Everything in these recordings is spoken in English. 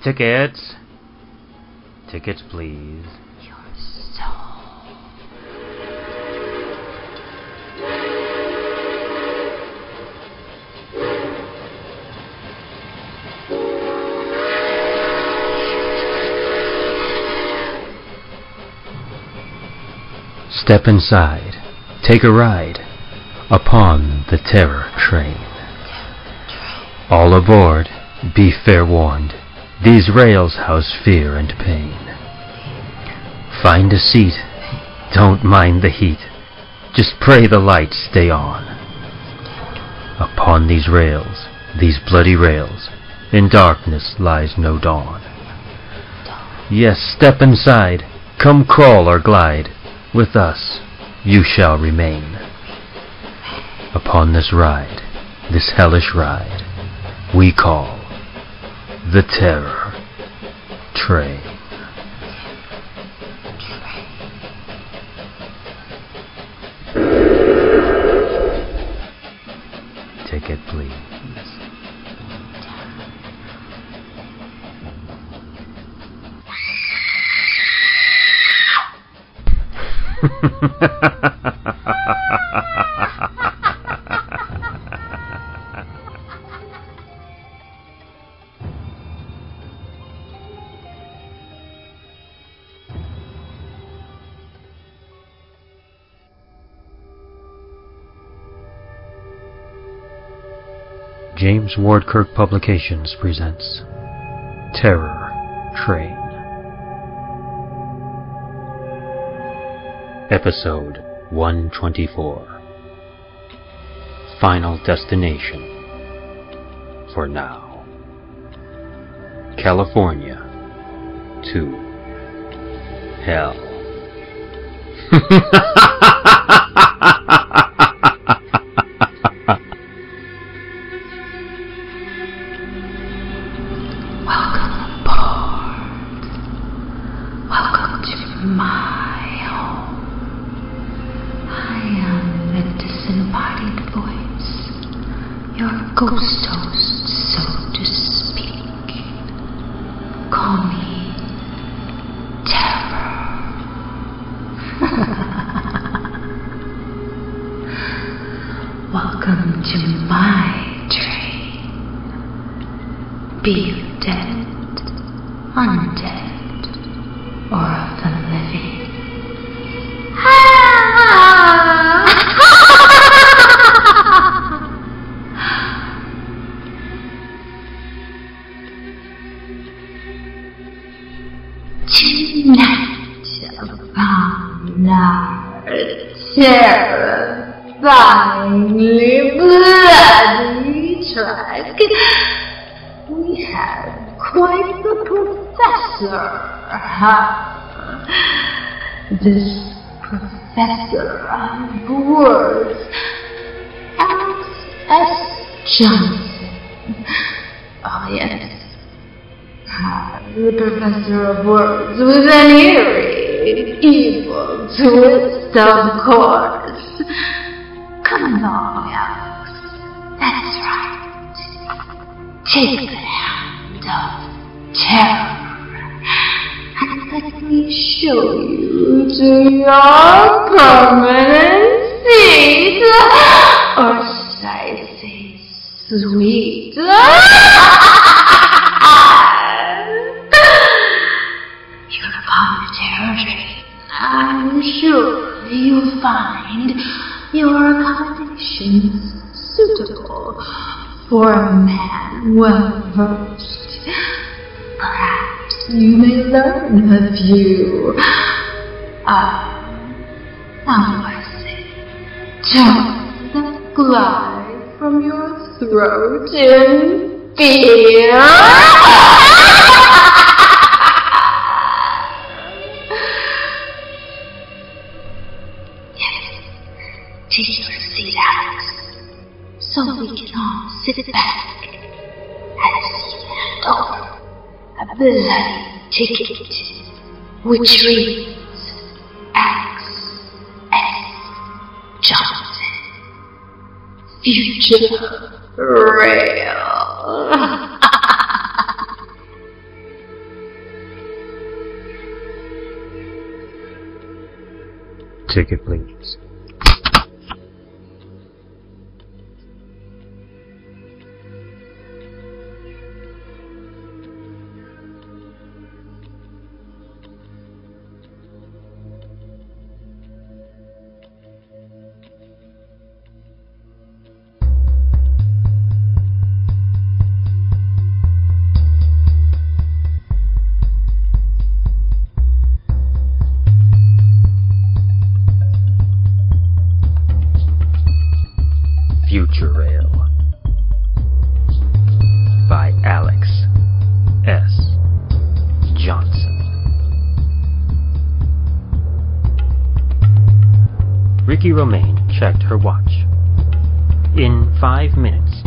Tickets. Tickets, please. Your soul. Step inside. Take a ride upon the Terror Train. All aboard, be fair warned. These rails house fear and pain. Find a seat, don't mind the heat. Just pray the lights stay on. Upon these rails, these bloody rails, in darkness lies no dawn. Yes, step inside, come crawl or glide. With us you shall remain. Upon this ride, this hellish ride, we call the Terror Train. Ticket, please. James Ward Kirk Publications presents Terror Train. Episode 124. Final destination. For now. California to Hell. Ghost host, so to speak. Call me Terror. Welcome to my train. Be you dead, undead, or of the living. Tonight upon our terrifyingly bloody track, we have quite the professor. This professor of words, Alex S. Johnson. Oh yes. The professor of words with an eerie, evil twist, of course. Come along, Alex. That's right. Take the hand of terror and let me show you to your permanent seat. Or should I say sweet? I'm sure you'll find your accommodations suitable for a man well versed. Perhaps you may learn a few. How do I say? Tones that glide from your throat in fear. Take your seat, Alex, so we can all sit back as you hand over a bloody ticket, which reads Alex S. Johnson, Futurail. Ticket, please. Futurail by Alex S. Johnson. Ricky Romaine checked her watch. In 5 minutes,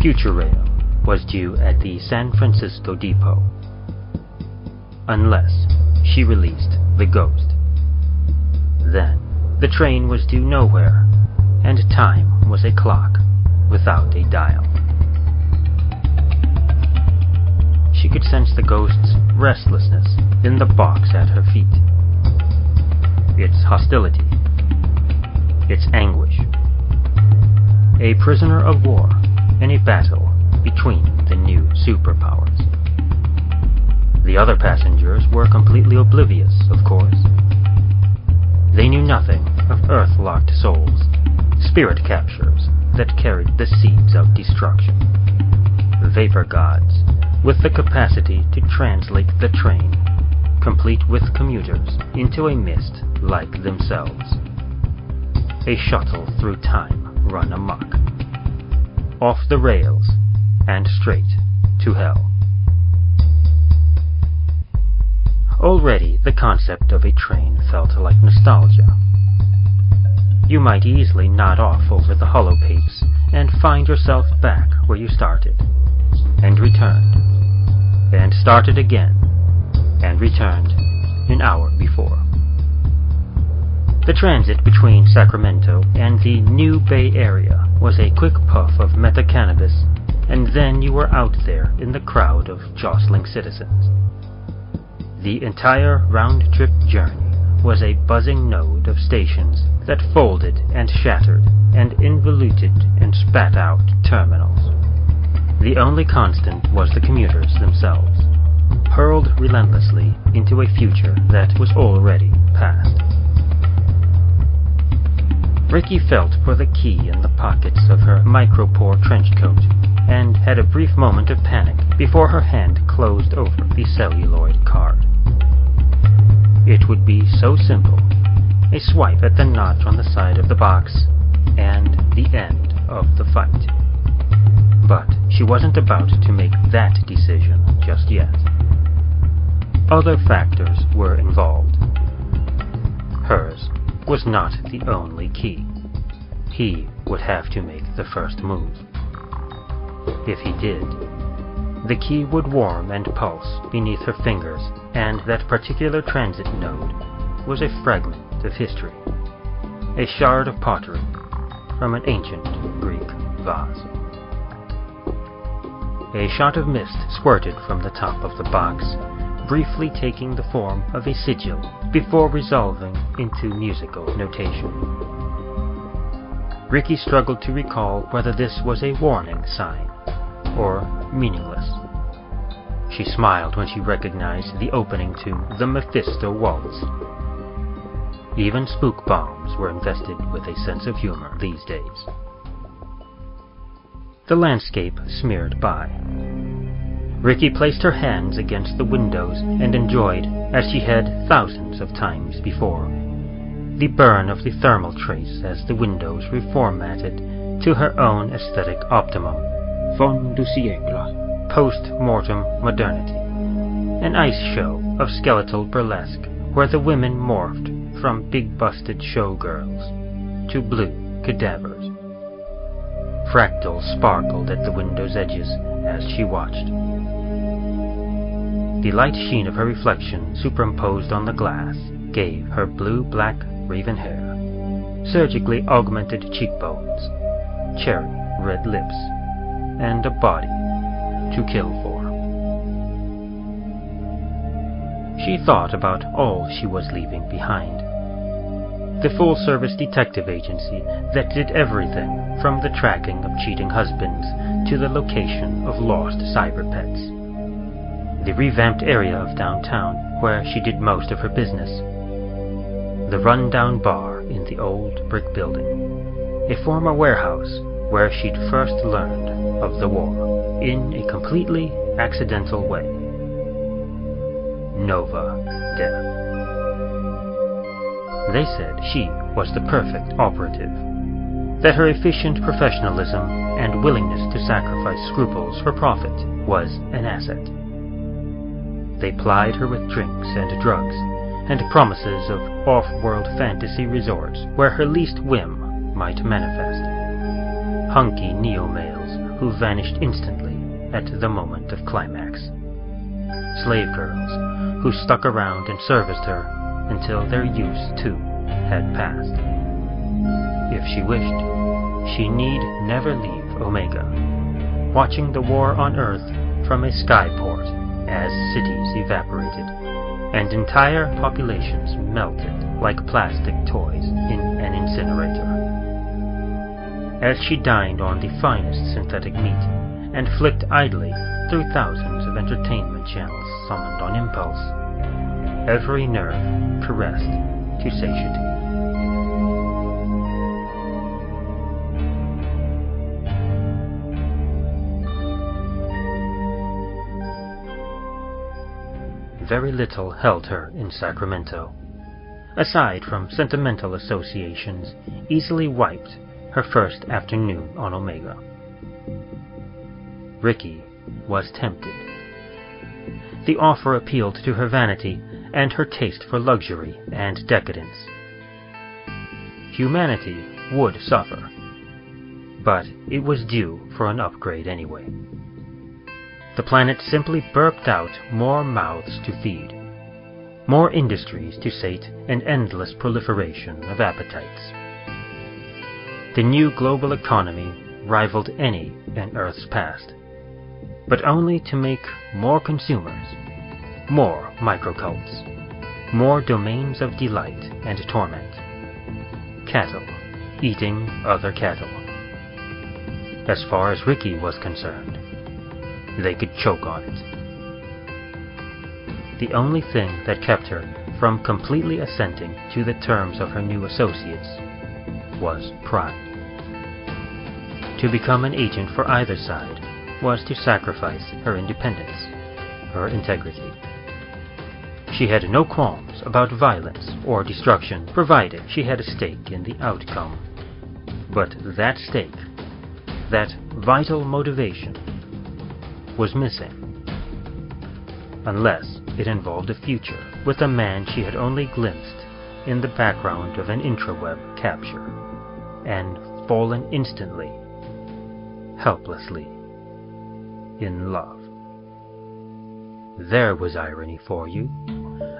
Futurail was due at the San Francisco depot. Unless she released the ghost. Then, the train was due nowhere, and time was a clock without a dial. She could sense the ghost's restlessness in the box at her feet. Its hostility. Its anguish. A prisoner of war in a battle between the new superpowers. The other passengers were completely oblivious, of course. They knew nothing of Earth-locked souls, spirit captures that carried the seeds of destruction. Vapor gods, with the capacity to translate the train, complete with commuters, into a mist like themselves. A shuttle through time run amok. Off the rails and straight to hell. Already the concept of a train felt like nostalgia. You might easily nod off over the holopapes and find yourself back where you started, and returned, and started again, and returned an hour before. The transit between Sacramento and the New Bay Area was a quick puff of meta-cannabis, and then you were out there in the crowd of jostling citizens. The entire round-trip journey was a buzzing node of stations that folded and shattered and involuted and spat out terminals. The only constant was the commuters themselves, hurled relentlessly into a future that was already past. Ricky felt for the key in the pockets of her micropore trench coat and had a brief moment of panic before her hand closed over the celluloid card. It would be so simple. A swipe at the notch on the side of the box, and the end of the fight. But she wasn't about to make that decision just yet. Other factors were involved. Hers was not the only key. He would have to make the first move. If he did, the key would warm and pulse beneath her fingers, and that particular transit node was a fragment of history, a shard of pottery from an ancient Greek vase. A shot of mist squirted from the top of the box, briefly taking the form of a sigil before resolving into musical notation. Ricky struggled to recall whether this was a warning sign or meaningless. She smiled when she recognized the opening to the Mephisto Waltz. Even spook bombs were invested with a sense of humor these days. The landscape smeared by. Ricky placed her hands against the windows and enjoyed, as she had thousands of times before, the burn of the thermal trace as the windows reformatted to her own aesthetic optimum. Fin du siècle. Post-mortem modernity. An ice show of skeletal burlesque where the women morphed from big-busted showgirls to blue cadavers. Fractals sparkled at the window's edges as she watched. The light sheen of her reflection superimposed on the glass gave her blue-black raven hair, surgically augmented cheekbones, cherry red lips, and a body to kill for. She thought about all she was leaving behind. the full-service detective agency that did everything from the tracking of cheating husbands to the location of lost cyber pets. The revamped area of downtown where she did most of her business. The run-down bar in the old brick building. A former warehouse where she'd first learned of the war in a completely accidental way. Nova Death. They said she was the perfect operative, that her efficient professionalism and willingness to sacrifice scruples for profit was an asset. They plied her with drinks and drugs, and promises of off-world fantasy resorts where her least whim might manifest. Hunky neo-males who vanished instantly at the moment of climax. Slave girls who stuck around and serviced her until their use, too, had passed. If she wished, she need never leave Omega, watching the war on Earth from a skyport as cities evaporated, and entire populations melted like plastic toys in an incinerator. As she dined on the finest synthetic meat, and flicked idly through thousands of entertainment channels summoned on impulse, every nerve caressed to satiety. Very little held her in Sacramento, aside from sentimental associations easily wiped her first afternoon on Omega. Ricky was tempted. The offer appealed to her vanity and her taste for luxury and decadence. Humanity would suffer, but it was due for an upgrade anyway. The planet simply burped out more mouths to feed, more industries to sate an endless proliferation of appetites. The new global economy rivaled any in Earth's past, but only to make more consumers, more microcults, more domains of delight and torment. Cattle eating other cattle. As far as Ricky was concerned, they could choke on it. The only thing that kept her from completely assenting to the terms of her new associates was pride. To become an agent for either side was to sacrifice her independence, her integrity. She had no qualms about violence or destruction, provided she had a stake in the outcome. But that stake, that vital motivation, was missing, unless it involved a future with a man she had only glimpsed in the background of an intraweb capture, and fallen instantly, helplessly, in love. There was irony for you.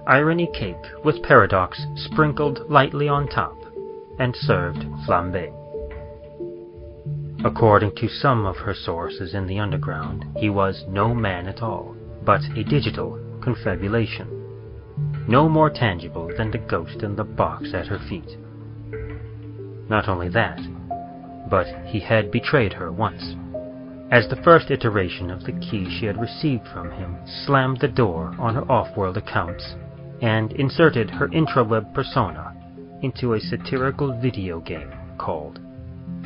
Irony cake with paradox sprinkled lightly on top and served flambé. According to some of her sources in the underground, he was no man at all, but a digital confabulation, no more tangible than the ghost in the box at her feet. Not only that, but he had betrayed her once, as the first iteration of the key she had received from him slammed the door on her off-world accounts and inserted her intraweb persona into a satirical video game called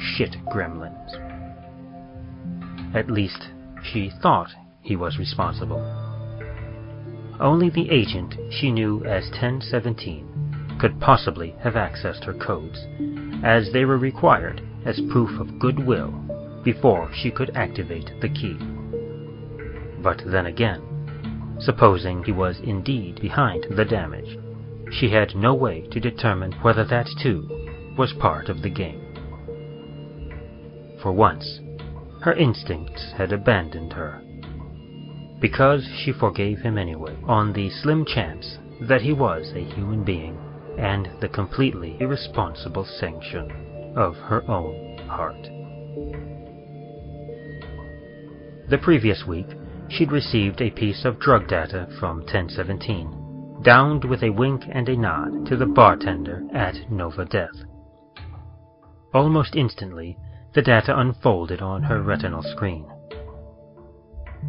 Shit Gremlins. At least, she thought he was responsible. Only the agent she knew as 1017 could possibly have accessed her codes, as they were required as proof of goodwill before she could activate the key. But then again, supposing he was indeed behind the damage, she had no way to determine whether that too was part of the game. For once, her instincts had abandoned her, because she forgave him anyway, on the slim chance that he was a human being and the completely irresponsible sanction of her own heart. The previous week, she'd received a piece of drug data from 1017, downed with a wink and a nod to the bartender at Nova Death. Almost instantly, the data unfolded on her retinal screen.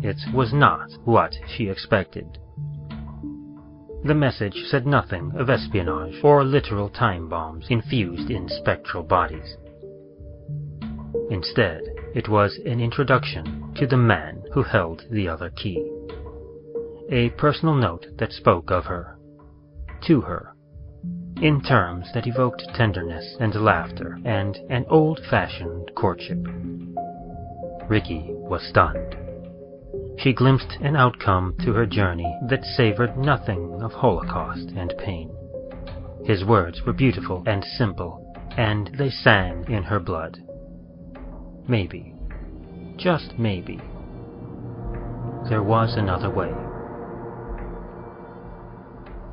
It was not what she expected. The message said nothing of espionage or literal time bombs infused in spectral bodies. Instead, it was an introduction to the man who held the other key. A personal note that spoke of her, to her, in terms that evoked tenderness and laughter and an old-fashioned courtship. Ricky was stunned. She glimpsed an outcome to her journey that savored nothing of Holocaust and pain. His words were beautiful and simple, and they sang in her blood. Maybe, just maybe, there was another way.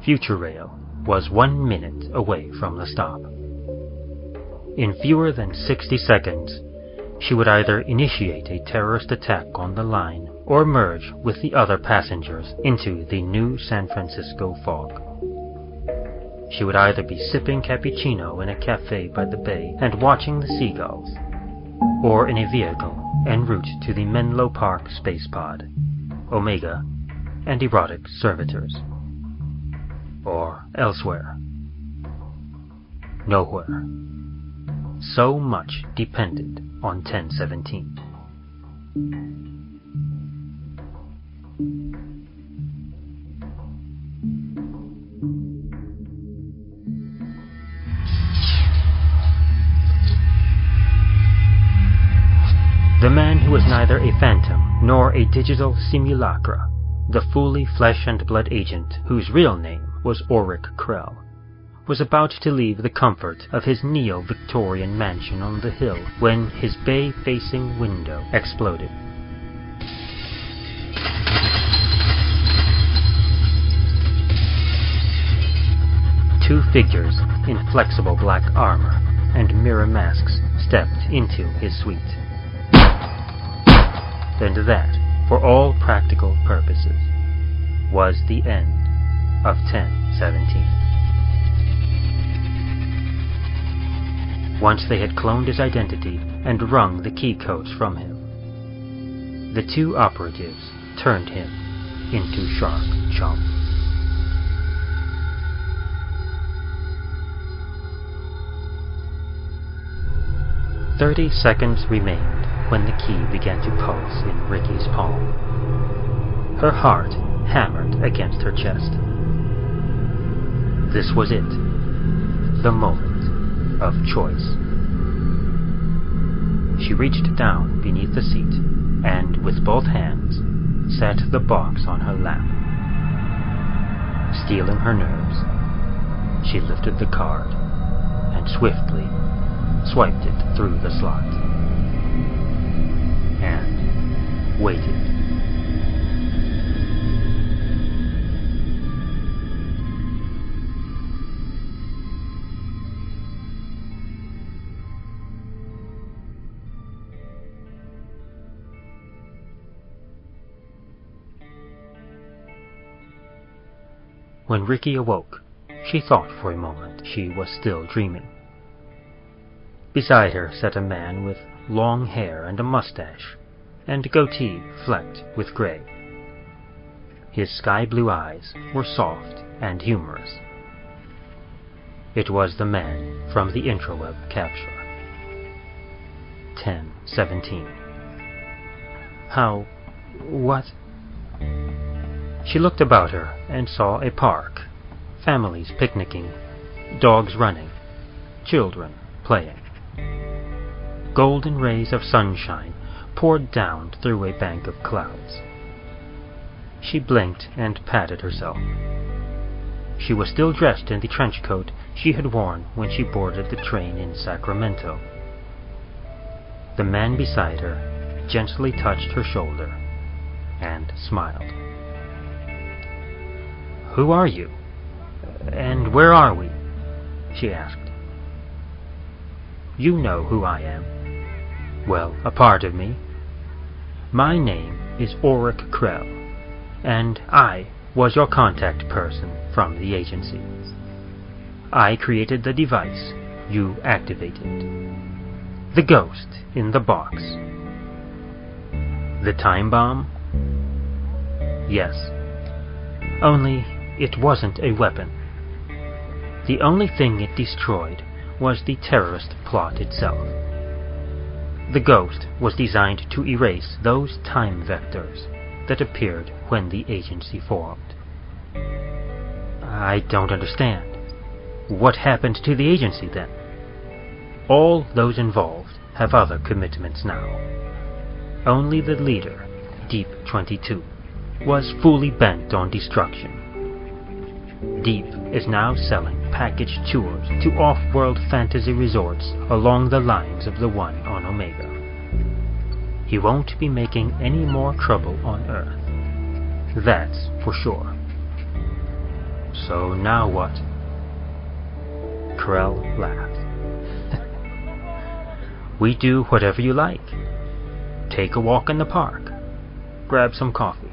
Futurail was 1 minute away from the stop. In fewer than 60 seconds, she would either initiate a terrorist attack on the line or merge with the other passengers into the new San Francisco fog. She would either be sipping cappuccino in a cafe by the bay and watching the seagulls, or in a vehicle en route to the Menlo Park space pod, Omega, and erotic servitors. Or elsewhere. Nowhere. So much depended on 1017. The man who was neither a phantom nor a digital simulacra, the fully flesh and blood agent whose real name was Ulrich Krell, was about to leave the comfort of his neo-Victorian mansion on the hill when his bay-facing window exploded. Two figures in flexible black armor and mirror masks stepped into his suite. And that, for all practical purposes, was the end of 1017. Once they had cloned his identity and wrung the key codes from him, the two operatives turned him into shark chomp. "30 seconds remained when the key began to pulse in Ricky's palm. Her heart hammered against her chest. This was it, the moment of choice. She reached down beneath the seat and, with both hands, set the box on her lap. Steeling her nerves, she lifted the card and swiftly swiped it through the slot. And waited. When Ricky awoke, she thought for a moment she was still dreaming. Beside her sat a man with long hair and a mustache, and goatee flecked with gray. His sky-blue eyes were soft and humorous. It was the man from the intraweb capture. 1017. What? She looked about her and saw a park, families picnicking, dogs running, children playing. Golden rays of sunshine poured down through a bank of clouds. She blinked and patted herself. She was still dressed in the trench coat she had worn when she boarded the train in Sacramento. The man beside her gently touched her shoulder and smiled. "Who are you? And where are we?" she asked. "You know who I am. Well, a part of me. My name is Ulrich Krell, and I was your contact person from the agency. I created the device you activated. The ghost in the box. The time bomb? Yes. Only it wasn't a weapon. The only thing it destroyed was the terrorist plot itself. The ghost was designed to erase those time vectors that appeared when the agency formed. I don't understand. What happened to the agency then? All those involved have other commitments now. Only the leader, Deep 22, was fully bent on destruction. Deep is now selling package tours to off-world fantasy resorts along the lines of the one on Omega. He won't be making any more trouble on Earth. That's for sure. So now what? Krell laughed. We do whatever you like. Take a walk in the park. Grab some coffee.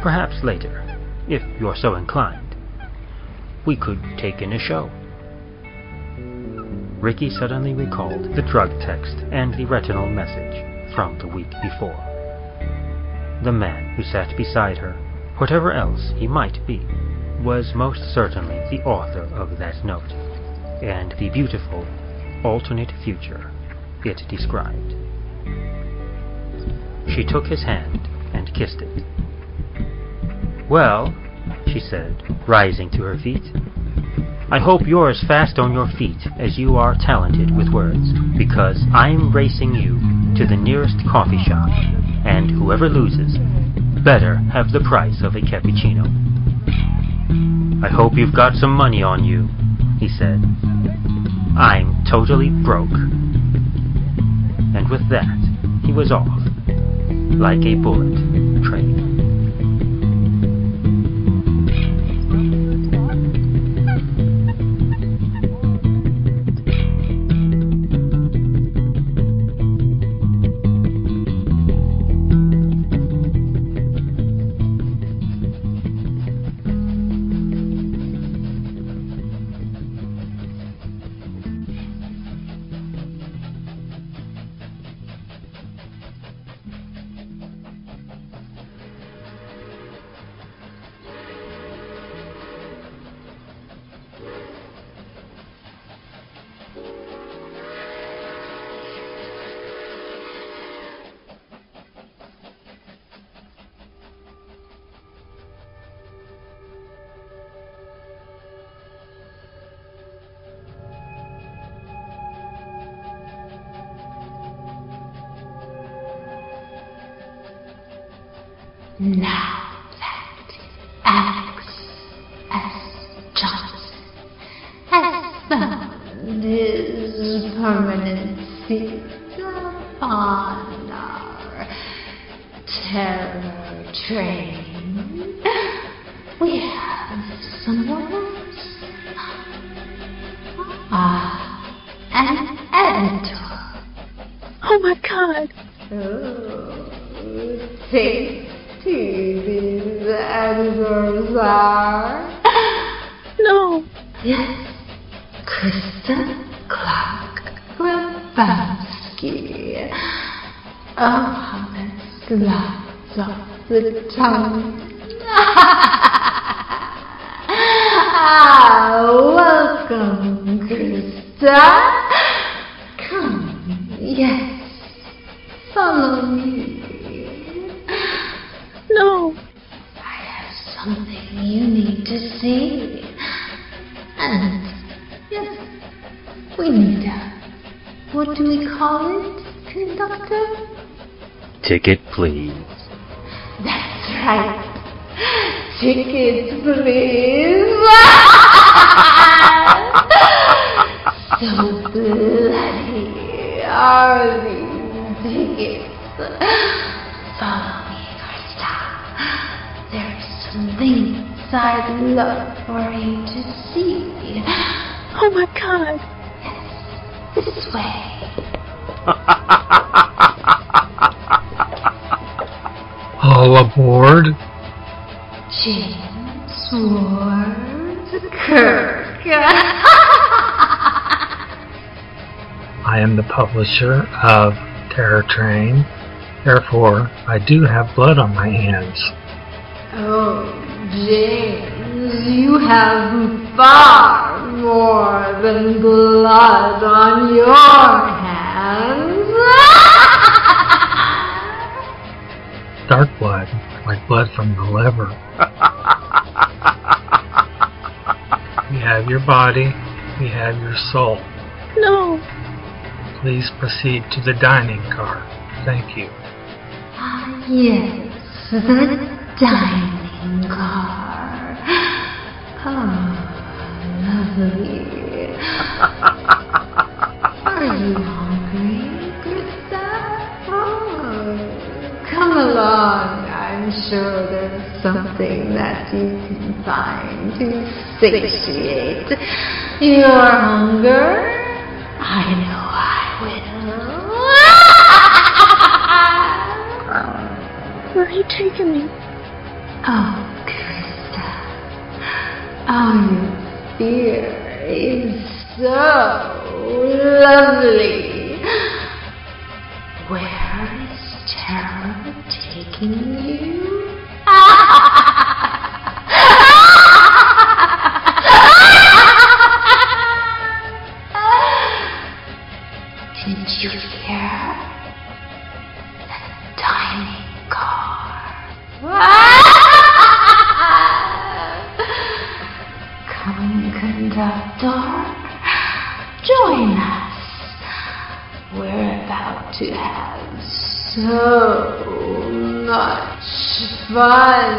Perhaps later, if you're so inclined, we could take in a show. Ricky suddenly recalled the drug text and the retinal message from the week before. The man who sat beside her, whatever else he might be, was most certainly the author of that note, and the beautiful, alternate future it described. She took his hand and kissed it. Well, she said, rising to her feet, I hope you're as fast on your feet as you are talented with words, because I'm racing you to the nearest coffee shop, and whoever loses better have the price of a cappuccino. I hope you've got some money on you, he said. I'm totally broke. And with that, he was off, like a bullet train. Now that Alex S. Johnson has found his permanency upon our terror train, we have someone else. An editor. Oh my God. Oh, take these editors are. No. Yes, Krista Clark Grabowski. Oh, that slides off the tongue. Welcome, Krista. Come, yes, follow me. No. I have something you need to see. And, yes, we need a, what do we call it, conductor? Ticket, please. That's right. Tickets, please. So bloody are these tickets. Follow me, Krista. There's something I'd love for you to see. Oh my God. Yes, this way. All aboard. James the publisher of Terror Train. Therefore, I do have blood on my hands. Oh, James, you have far more than blood on your hands. Dark blood, like blood from the liver. We have your body, we have your soul. No. Please proceed to the dining car. Thank you. Ah, yes, the dining car. Oh, lovely. Are you hungry, Krista? Oh, come along. I'm sure there's something that you can find to satiate your hunger. I know I will. Where are you taking me? Oh, Krista. Oh, your fear is so lovely. Where is terror taking you? Did you hear? The dining car. Come, conductor, join us. We're about to have so much fun.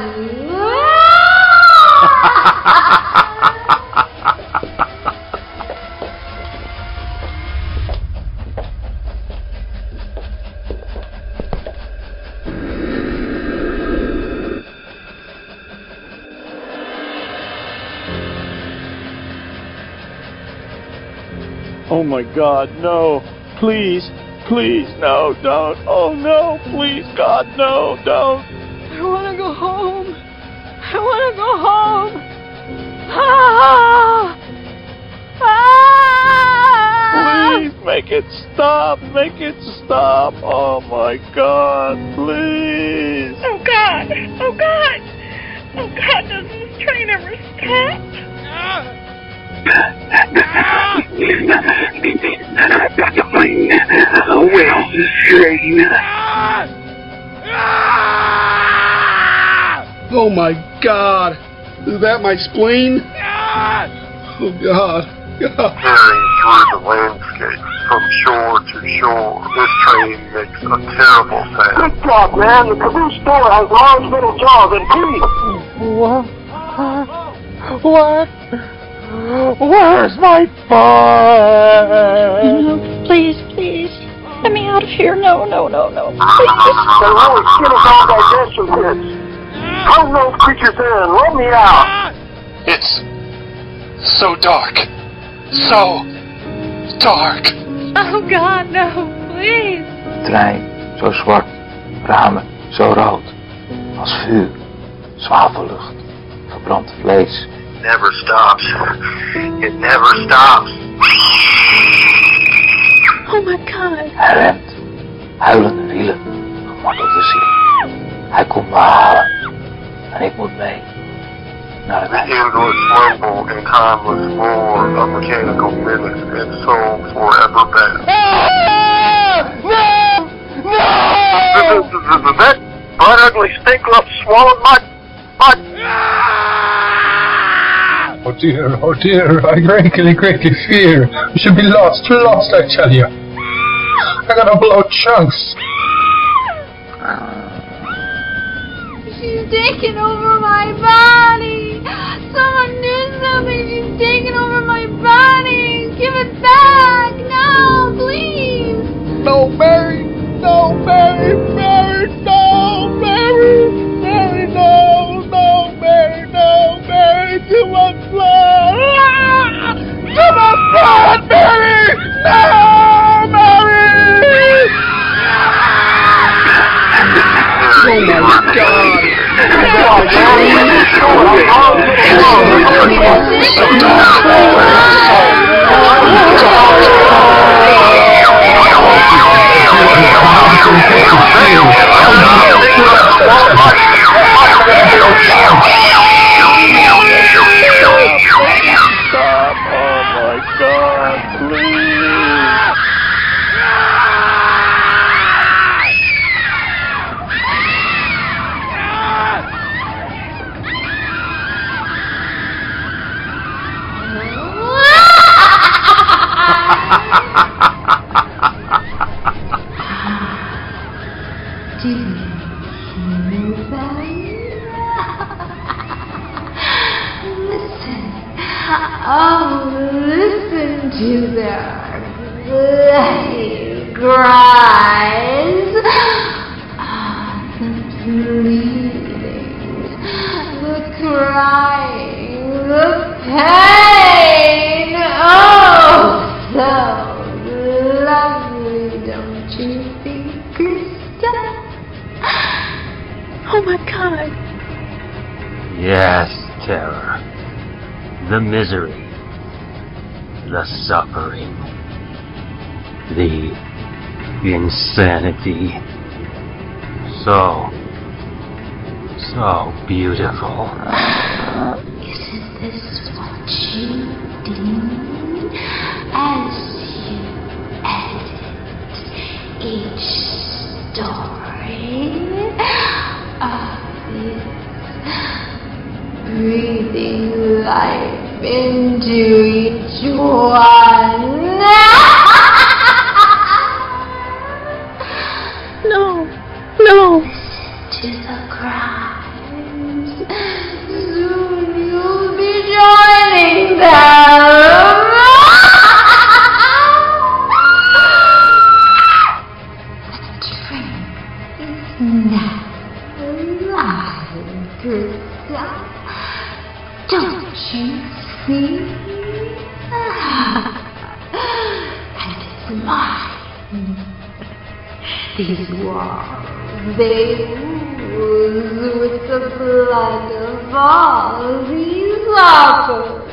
Oh my God, no. Please, please, no, don't. Oh no, please, God, no, don't. I want to go home. I want to go home. Ah! Ah! Please, make it stop, make it stop. Oh my God, please. Oh God! Oh God! Oh God! Does this train ever stop? Dr. Blaine, well, train. Oh my God! Is that my spleen? Oh God! Carrying through the landscape from shore to shore, this train makes a terrible sound. Good God, man! The caboose door has large metal jaws and teeth. What? Where's my fun? No, please, please. Let me out of here. No, no, no, no. Please. They're really skinny down digestion pits. Bring those creatures in. Let me out. It's so dark. So dark. Oh God, no, please. Trein zo zwart, ramen zo rood. Als vuur, zwavellucht, verbrand vlees. Never stops. It never stops. Oh my God. Hij remt, huilende wielen, gemartelde ziel. Hij komt me halen en ik moet mee naar het The huis. endless rumble and timeless roar of mechanical minutes and soul forever bound. That butt ugly stink lump swallowed my Oh dear, I greatly fear. We should be lost, I tell you. I gotta blow chunks. She's taking over my body. Someone do something. She's taking over my body. Give it back. No, please. No, Mary! No, Mary! Mary! No, Mary! Mary, no! No, Mary! No, Mary! Too much blood! Ah! Too much blood, Mary! No, Mary! Oh my God! So dark. Do you hear them? Listen. Oh, listen to their bloody cries. The bleeding, the crying, the pain. Oh, so lovely, don't you think, Krista? Oh my God. Yes, terror. The misery. The suffering. The insanity. So beautiful. Isn't this what you deem as you edit each story of this breathing life into each one? No. To the crimes. Soon you'll be joining them. The train is now alive, Krista. Don't you see? And it's mine. These walls, they ooze with the blood of all these offers.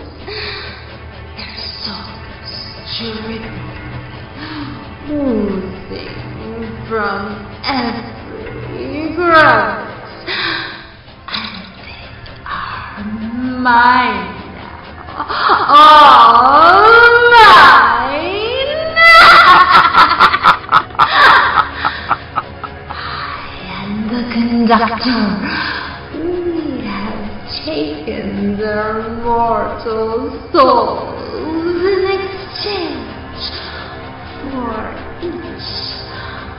Their souls dripping, oozing from every crevice. And they are mine now. All mine. The conductor, we have taken their mortal souls in exchange for each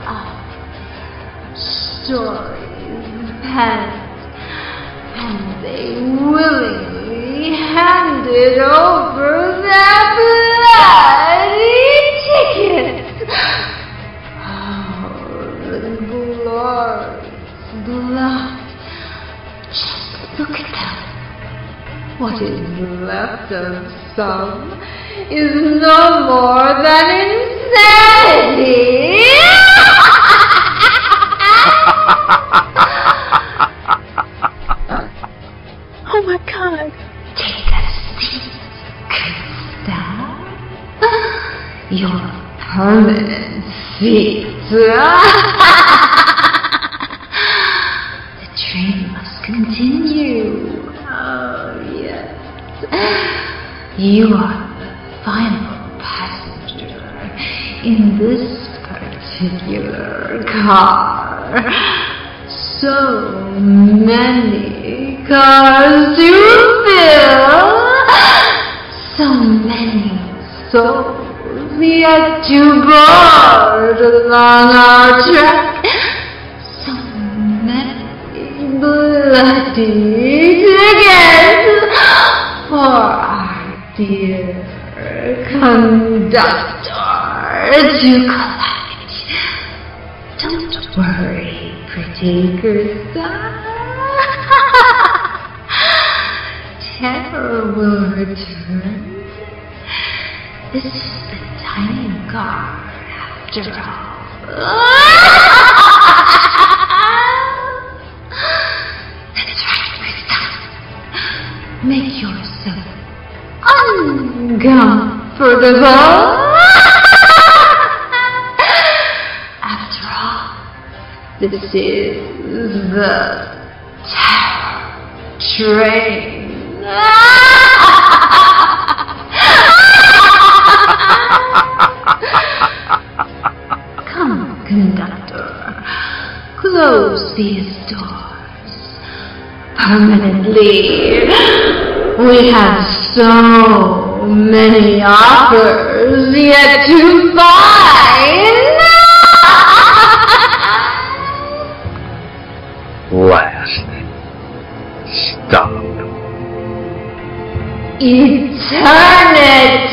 of their stories penned, and they willingly handed over their bloody tickets. Oh, the glory. Blood. Just look at them. What is left of some is no more than insanity. Oh my God. Take a seat, Krista. Your permanent seat. Train must continue. Oh, yes. You are the final passenger in this particular car. So many cars to fill. So many souls yet to board along our track. Bloody tickets for our dear conductor to collect. Don't worry, pretty Krista. Terror will return. This is the tiny car, after all. Make yourself uncomfortable. After all, this is the Terror Train. Come, conductor, close these doors permanently. We have so many offers yet to find. eternity.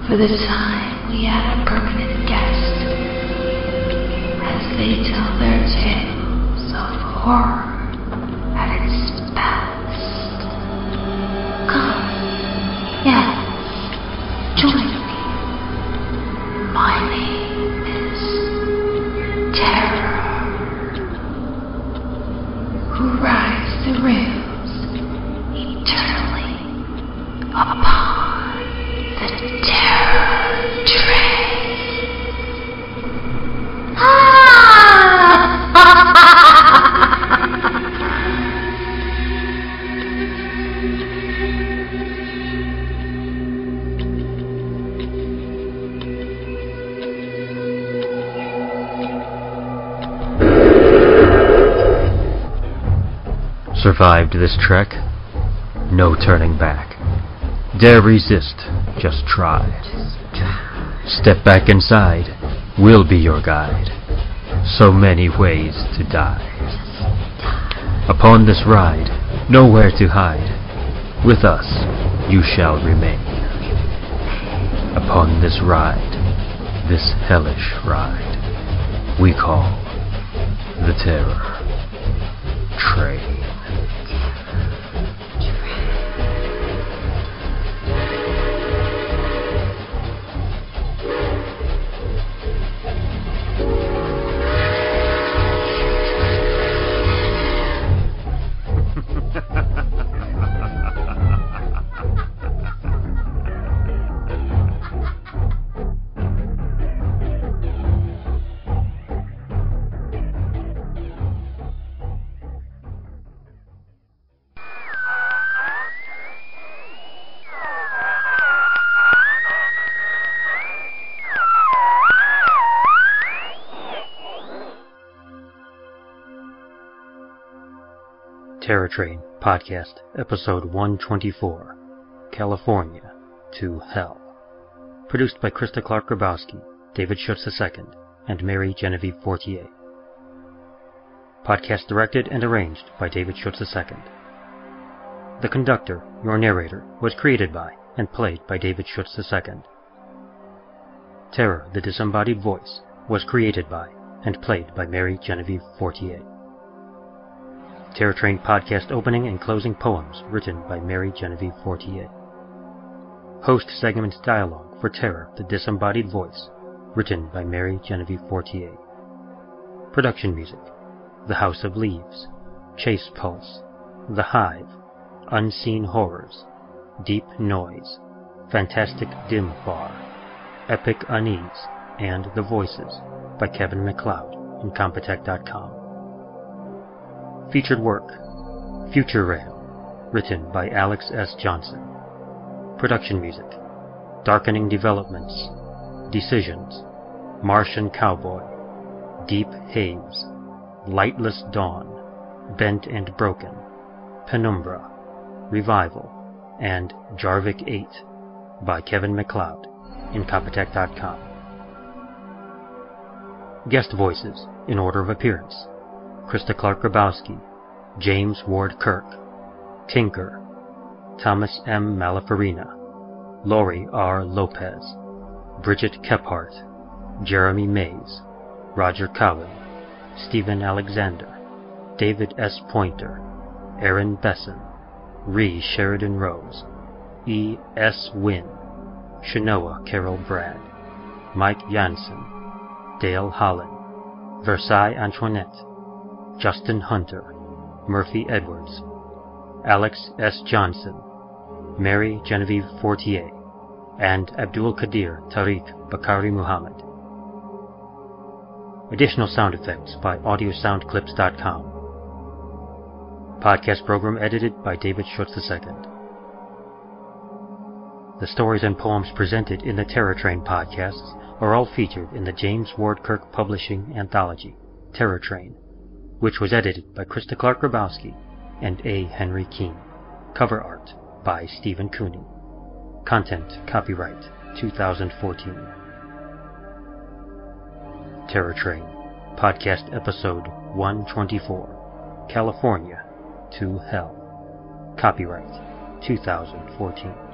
For the time we had a permanent guest, as they tell their tales of horror at its best. Come, yes, join me. My name is Terror, who rides the rails eternally upon the Terror Train. Survived this trek? No turning back. Dare resist, just try. Step back inside, we'll be your guide. So many ways to die. Upon this ride, nowhere to hide. With us, you shall remain. Upon this ride, this hellish ride, we call the Terror Train. Terror Train Podcast, Episode 124, California to Hell. Produced by Krista Clark Grabowski, David Schutz II, and Mary Genevieve Fortier. Podcast directed and arranged by David Schutz II. The conductor, your narrator, was created by and played by David Schutz II. Terror, the disembodied voice, was created by and played by Mary Genevieve Fortier. Terror Train Podcast opening and closing poems written by Mary Genevieve Fortier. Host segment dialogue for Terror, the disembodied voice, written by Mary Genevieve Fortier. Production music: The House of Leaves, Chase Pulse, The Hive, Unseen Horrors, Deep Noise, Fantastic Dim Bar, Epic Unease, and The Voices by Kevin MacLeod in Compotech.com. Featured work: Futurail, written by Alex S. Johnson. Production music: Darkening Developments, Decisions, Martian Cowboy, Deep Haze, Lightless Dawn, Bent and Broken, Penumbra, Revival, and Jarvik 8 by Kevin MacLeod in Copytech.com. Guest voices in order of appearance: Krista Clark Grabowski, James Ward Kirk, Tinker, Thomas M. Malafarina, Lori R. Lopez, Bridget Kephart, Jeremy Mays, Roger Cowan, Stephen Alexander, David S. Pointer, Aaron Besson, Ree Sheridan Rose, E. S. Wynn, Shanoa Carol Brad, Mike Jansen, Dale Holland, Versailles Antoinette, Justin Hunter, Murphy Edwards, Alex S. Johnson, Mary Genevieve Fortier, and Abdul Qadir Tariq Bakari Muhammad. Additional sound effects by audiosoundclips.com. Podcast program edited by David Schutz II. The stories and poems presented in the Terror Train podcasts are all featured in the James Ward Kirk Publishing Anthology, Terror Train, which was edited by Krista Clark Grabowski and A. Henry Keene. Cover art by Stephen Cooney. Content copyright 2014. Terror Train, podcast episode 124, California to Hell. Copyright 2014.